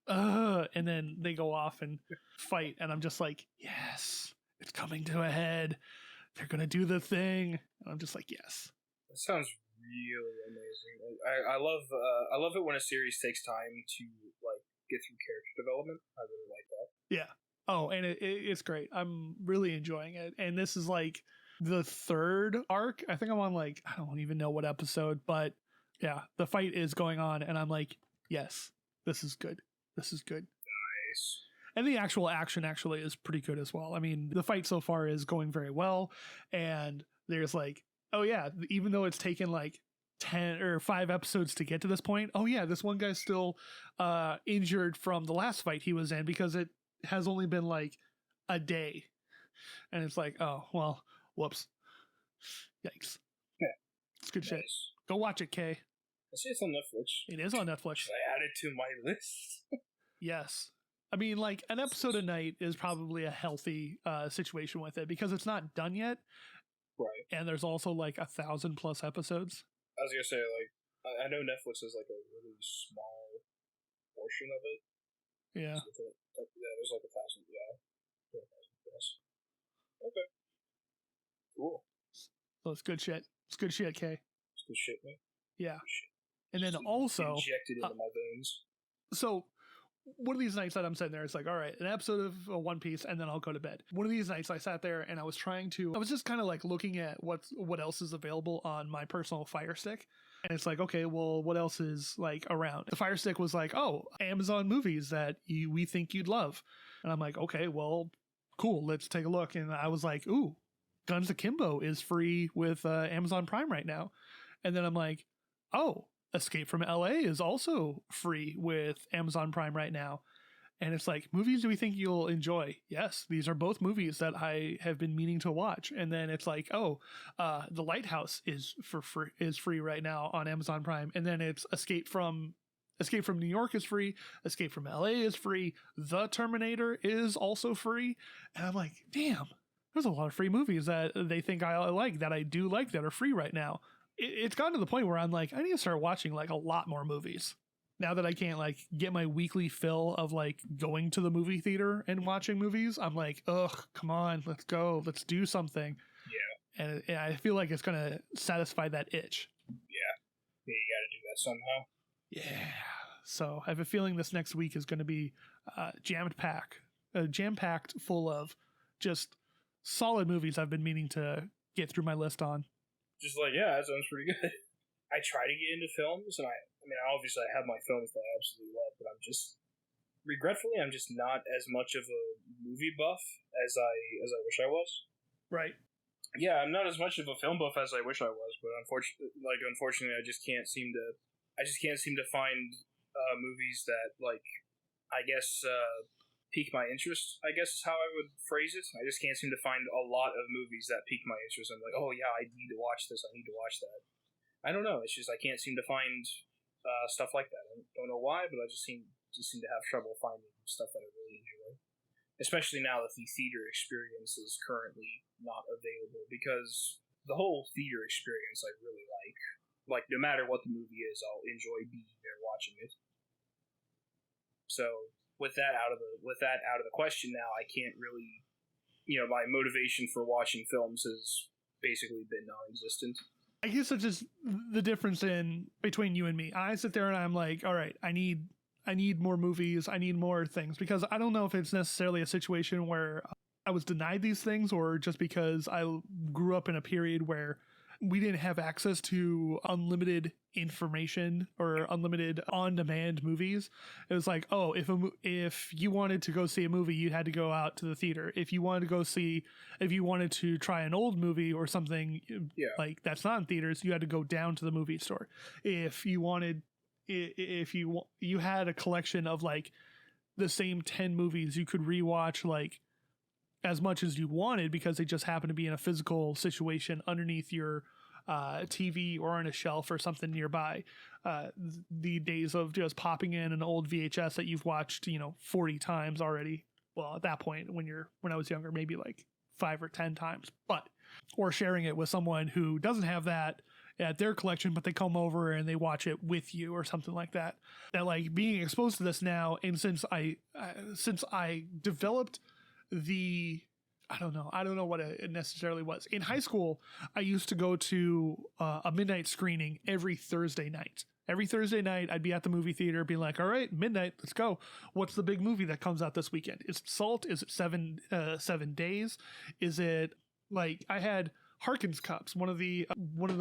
and then they go off and fight. And I'm just like, yes, it's coming to a head. They're going to do the thing. And I'm just like, yes. That sounds really amazing. I love it when a series takes time to like get through character development. I really like that. Yeah. Oh, and it's great. I'm really enjoying it. And this is like the third arc. I think I'm on like, I don't even know what episode, but yeah, the fight is going on and I'm like, yes, this is good. This is good. Nice. And the actual action actually is pretty good as well. I mean, the fight so far is going very well. And there's like, oh yeah, even though it's taken like 10 or 5 episodes to get to this point, oh yeah, this one guy's still injured from the last fight he was in because it has only been like a day. And it's like, oh, well, whoops. Yikes. Yeah. It's good nice. Shit. Go watch it, Kay. I see it's on Netflix. It is on Netflix. I add it to my list. Yes. I mean, like, an episode a night is probably a healthy situation with it because it's not done yet. Right. And there's also, like, 1,000+ episodes. I was going to say, like, I know Netflix is, like, a really small portion of it. Yeah. So there's, like, 1,000, yeah. 1,000 plus. Okay. Cool. So it's good shit. It's good shit, Kay. It's good shit, man. Yeah. Good shit. And then also... injected into my veins. So... one of these nights that I'm sitting there, it's like, all right, an episode of One Piece, and then I'll go to bed. One of these nights I sat there and I was just kind of like looking at what else is available on my personal Fire Stick. And it's like, okay, well, what else is like around? The Fire Stick was like, oh, Amazon movies that we think you'd love. And I'm like, okay, well, cool, let's take a look. And I was like, ooh, Guns Akimbo is free with Amazon Prime right now. And then I'm like, oh, Escape from LA is also free with Amazon Prime right now. And it's like, movies do we think you'll enjoy? Yes, these are both movies that I have been meaning to watch. And then it's like, oh, The Lighthouse is free right now on Amazon Prime. And then it's Escape from New York is free. Escape from LA is free. The Terminator is also free. And I'm like, damn, there's a lot of free movies that they think I like, that I do like, that are free right now. It's gotten to the point where I'm like, I need to start watching like a lot more movies now that I can't like get my weekly fill of like going to the movie theater and watching movies. I'm like, ugh, come on, let's go, let's do something. Yeah. And I feel like it's gonna satisfy that itch. Yeah, you gotta do that somehow. Yeah. So I have a feeling this next week is going to be jam-packed full of just solid movies I've been meaning to get through my list on. Just like, yeah, that sounds pretty good. I try to get into films, and I mean, obviously I have my films that I absolutely love, but regretfully, I'm just not as much of a movie buff as I wish I was. Right. Yeah, I'm not as much of a film buff as I wish I was, but unfortunately, I just can't seem to find movies that, like, I guess, pique my interest, I guess is how I would phrase it. I just can't seem to find a lot of movies that pique my interest. I'm like, oh yeah, I need to watch this, I need to watch that. I don't know, it's just I can't seem to find stuff like that. I don't know why, but I just seem to have trouble finding stuff that I really enjoy. especially now that the theater experience is currently not available, because the whole theater experience I really like. Like, no matter what the movie is, I'll enjoy being there watching it. So, with that out of the question now, I can't really, my motivation for watching films has basically been non-existent. I guess it's just the difference between you and me. I sit there and I'm like, all right, I need more movies. I need more things, because I don't know if it's necessarily a situation where I was denied these things, or just because I grew up in a period where we didn't have access to unlimited information or unlimited on-demand movies. It was like, oh, if you wanted to go see a movie, you had to go out to the theater. If you wanted to try an old movie or something, like that's not in theaters, you had to go down to the movie store. If you had a collection of like the same 10 movies, you could rewatch like as much as you wanted, because they just happened to be in a physical situation underneath your TV or on a shelf or something nearby. The days of just popping in an old VHS that you've watched 40 times already, well, at that point when I was younger, maybe like 5 or 10 times, or sharing it with someone who doesn't have that at their collection, but they come over and they watch it with you or something like that. That, like, being exposed to this now, and since I developed I don't know what it necessarily was. In high school, I used to go to a midnight screening every Thursday night. Every Thursday night, I'd be at the movie theater being like, all right, midnight, let's go. What's the big movie that comes out this weekend? Is it Salt? Is it 7 Days? Is it, like, I had Harkins Cups, one of the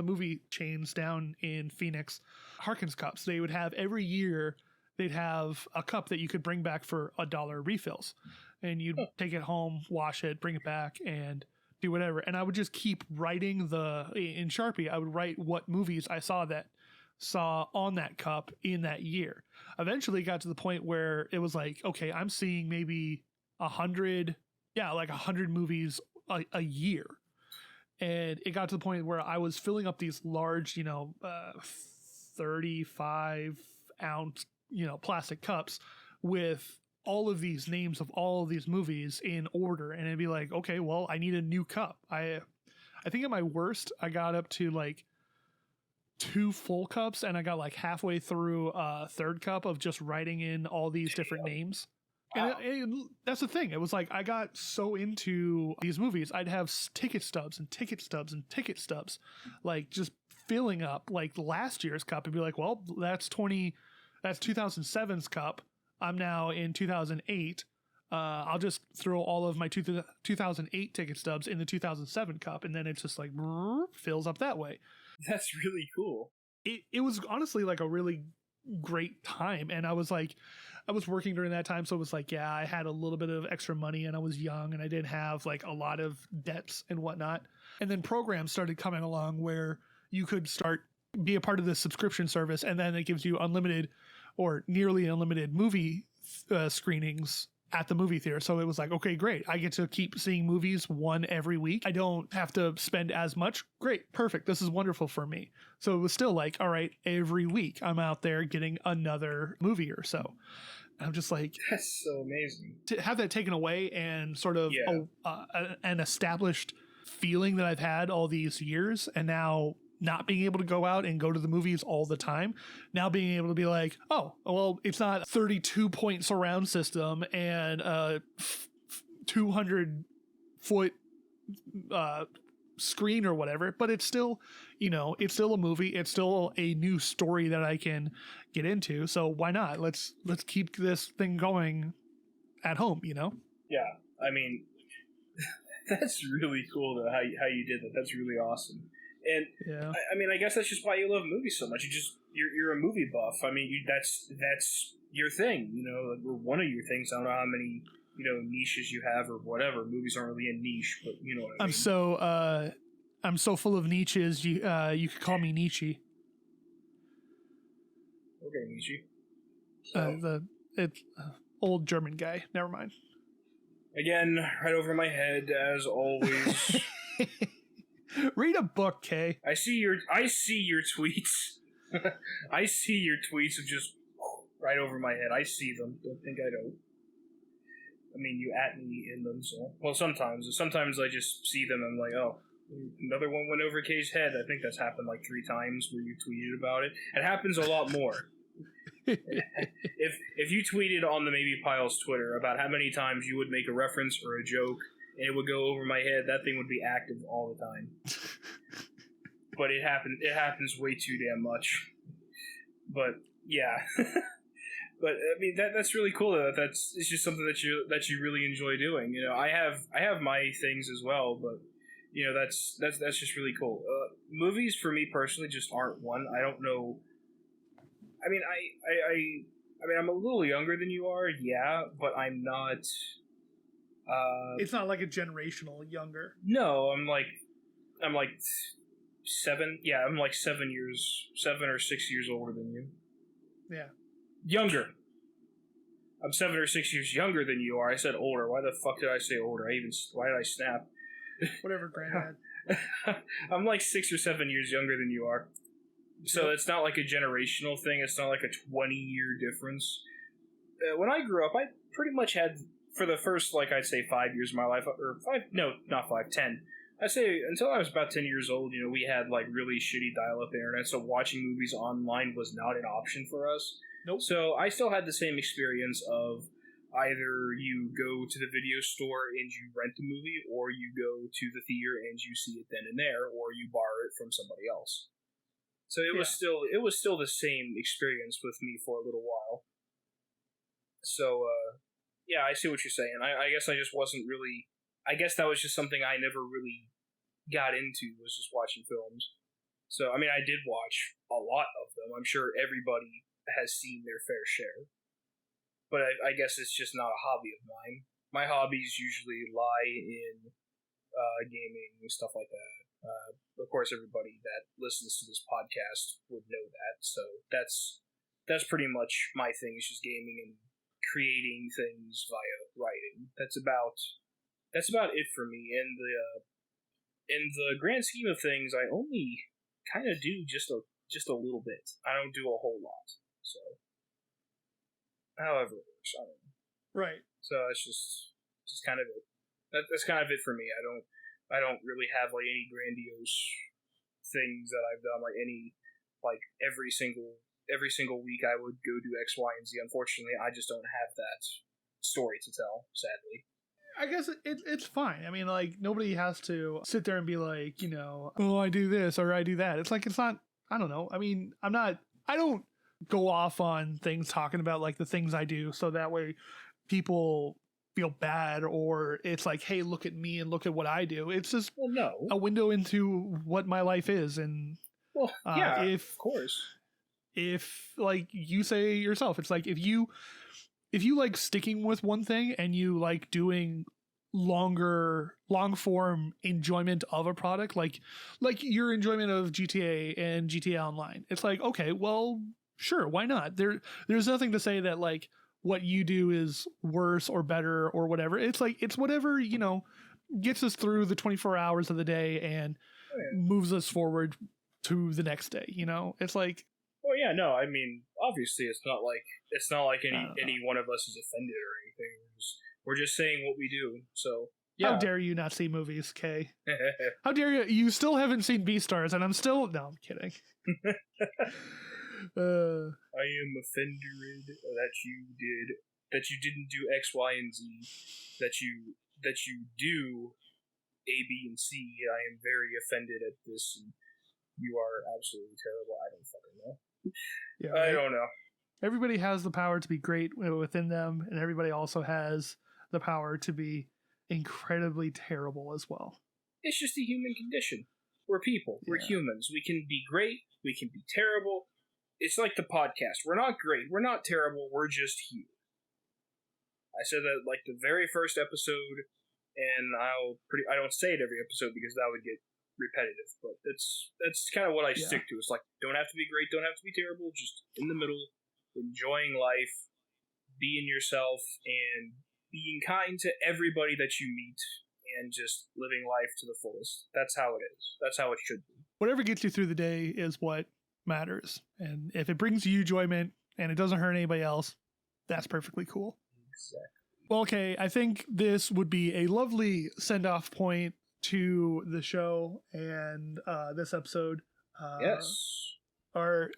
movie chains down in Phoenix. Harkins Cups, they would have every year, they'd have a cup that you could bring back for $1 refills. And you'd take it home, wash it, bring it back, and do whatever. And I would just keep writing in Sharpie. I would write what movies I saw on that cup in that year. Eventually, it got to the point where it was like, okay, I'm seeing maybe 100 movies a year. And it got to the point where I was filling up these large, 35 ounce, plastic cups with all of these names of all of these movies in order. And it'd be like, okay, well, I need a new cup. I think at my worst, I got up to like 2 full cups, and I got like halfway through a third cup of just writing in all these different names. Wow. And that's the thing. It was like, I got so into these movies, I'd have ticket stubs and ticket stubs and ticket stubs, like just filling up like last year's cup, and be like, well, that's 2007's cup. I'm now in 2008. I'll just throw all of my 2008 ticket stubs in the 2007 cup, and then it's just like fills up that way. That's really cool. It was honestly like a really great time, and I was working during that time, so it was like, yeah, I had a little bit of extra money, and I was young, and I didn't have like a lot of debts and whatnot. And then programs started coming along where you could be a part of this subscription service, and then it gives you unlimited or nearly unlimited movie screenings at the movie theater. So it was like, okay, great. I get to keep seeing movies one every week. I don't have to spend as much. Great. Perfect. This is wonderful for me. So it was still like, all right, every week I'm out there getting another movie or so. And I'm just like, that's so amazing. To have that taken away and sort of an established feeling that I've had all these years, and now not being able to go out and go to the movies all the time, now being able to be like, oh, well, it's not 32-point surround system and a 200-foot screen or whatever, but it's still, it's still a movie. It's still a new story that I can get into. So why not? Let's keep this thing going at home, Yeah. I mean, that's really cool though, how you did that. That's really awesome. And yeah. I mean, I guess that's just why you love movies so much. You're a movie buff. I mean, that's your thing. Or one of your things. I don't know how many niches you have or whatever. Movies aren't really a niche, but you know what I mean. I'm so full of niches. You could call me Nietzsche. Okay, Nietzsche. It's old German guy. Never mind. Again, right over my head as always. Read a book, Kay. I see your tweets. I see your tweets of just right over my head. I see them. Don't think I don't. I mean, you at me in them, so... Well, sometimes. Sometimes I just see them and I'm like, oh, another one went over Kay's head. I think that's happened like 3 times where you tweeted about it. It happens a lot more. If you tweeted on the Maybe Piles Twitter about how many times you would make a reference or a joke and it would go over my head, that thing would be active all the time. But it happens way too damn much. But yeah. But I mean that's really cool. It's just something that you really enjoy doing. You know, I have my things as well, but you know that's just really cool. Movies for me personally just aren't one. I don't know. I mean, I mean, I'm a little younger than you are, yeah, but I'm not. It's not like a generational younger. No, I'm like 7. Yeah, I'm like 7 or 6 years older than you. Yeah. Younger. I'm 7 or 6 years younger than you are. I said older. Why the fuck did I say older? Why did I snap? Whatever, Granddad. I'm like 6 or 7 years younger than you are. So it's not like a generational thing. It's not like a 20-year difference. When I grew up, I pretty much had, for the first, like, I'd say 5 years of my life, or 5, no, not 5, 10. I'd say until I was about 10 years old, you know, we had, like, really shitty dial-up internet, so watching movies online was not an option for us. Nope. So I still had the same experience of either you go to the video store and you rent the movie, or you go to the theater and you see it then and there, or you borrow it from somebody else. So it was still the same experience with me for a little while. So yeah, I see what you're saying. I guess I just wasn't really. I guess that was just something I never really got into, was just watching films. So I mean, I did watch a lot of them. I'm sure everybody has seen their fair share. But I guess it's just not a hobby of mine. My hobbies usually lie in gaming and stuff like that. Of course, everybody that listens to this podcast would know that. So that's pretty much my thing. Is just gaming and creating things via writing. That's about it for me. And in the grand scheme of things, I only kind of do just a little bit. I don't do a whole lot. So, however it works, I don't know. Right. So it's just kind of it. That's kind of it for me. I don't really have like any grandiose things that I've done. Like every single week I would go do X, Y, and Z. Unfortunately, I just don't have that story to tell. Sadly. I guess it's fine. I mean, like, nobody has to sit there and be like, you know, oh, I do this or I do that. It's like, it's not, I don't know. I mean, I don't go off on things talking about like the things I do, so that way people feel bad, or it's like, hey, look at me and look at what I do. It's just a window into what my life is. And yeah, of course. If like you say yourself, it's like if you like sticking with one thing and you like doing long form enjoyment of a product, like your enjoyment of GTA and GTA Online, it's like, okay, well, sure, why not? There's nothing to say that like what you do is worse or better or whatever. It's like, it's whatever, you know, gets us through the 24 hours of the day and moves us forward to the next day, you know? It's like, well, yeah, no, I mean, obviously it's not like any one of us is offended or anything. We're just saying what we do. So, yeah. How dare you not see movies, Kay? How dare you? You still haven't seen Beastars, and I'm I'm kidding. I am offended that you didn't do X, Y, and Z, that you do A, B, and C. I am very offended at this, and you are absolutely terrible. I don't fucking know. Yeah, I don't know. Everybody has the power to be great within them, and everybody also has the power to be incredibly terrible as well. It's just a human condition. We're people. We're humans. We can be great. We can be terrible. It's like the podcast. We're not great. We're not terrible. We're just here. I said that like the very first episode, and I don't say it every episode because that would get repetitive, but that's kind of what I stick to. It's like, don't have to be great, don't have to be terrible, just in the middle, enjoying life, being yourself, and being kind to everybody that you meet, and just living life to the fullest. That's how it is. That's how it should be. Whatever gets you through the day is what matters, and if it brings you enjoyment and it doesn't hurt anybody else, that's perfectly cool. Exactly. Well, okay, I think this would be a lovely send-off point to the show and this episode. Yes. Or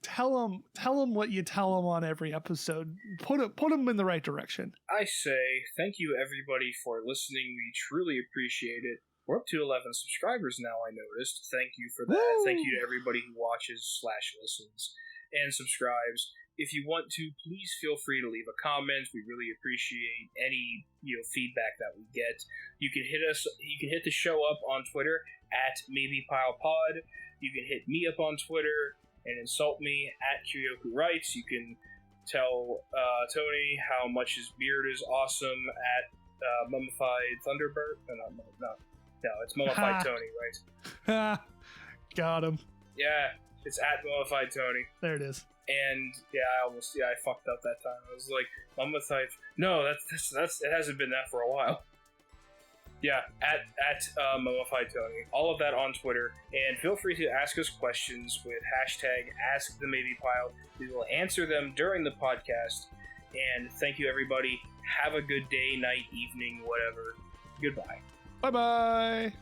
tell them what you tell them on every episode. Put them in the right direction. I say thank you everybody for listening. We truly appreciate it. We're up to 11 subscribers now, I noticed. Thank you for that. Woo! Thank you to everybody who watches / listens and subscribes. If you want to, please feel free to leave a comment. We really appreciate any feedback that we get. You can hit the show up on Twitter at MaybePilePod. You can hit me up on Twitter and insult me at Kyoku Writes. You can tell Tony how much his beard is awesome at Mummified Thunderbird. No, it's Mummified Tony, right? Got him. Yeah, it's at Mummified Tony. There it is. And I fucked up that time. I was like, Mummified. No, that's it hasn't been that for a while. Yeah, at Mummified Tony. All of that on Twitter. And feel free to ask us questions with hashtag AskTheMaybePile. We will answer them during the podcast. And thank you, everybody. Have a good day, night, evening, whatever. Goodbye. Bye-bye.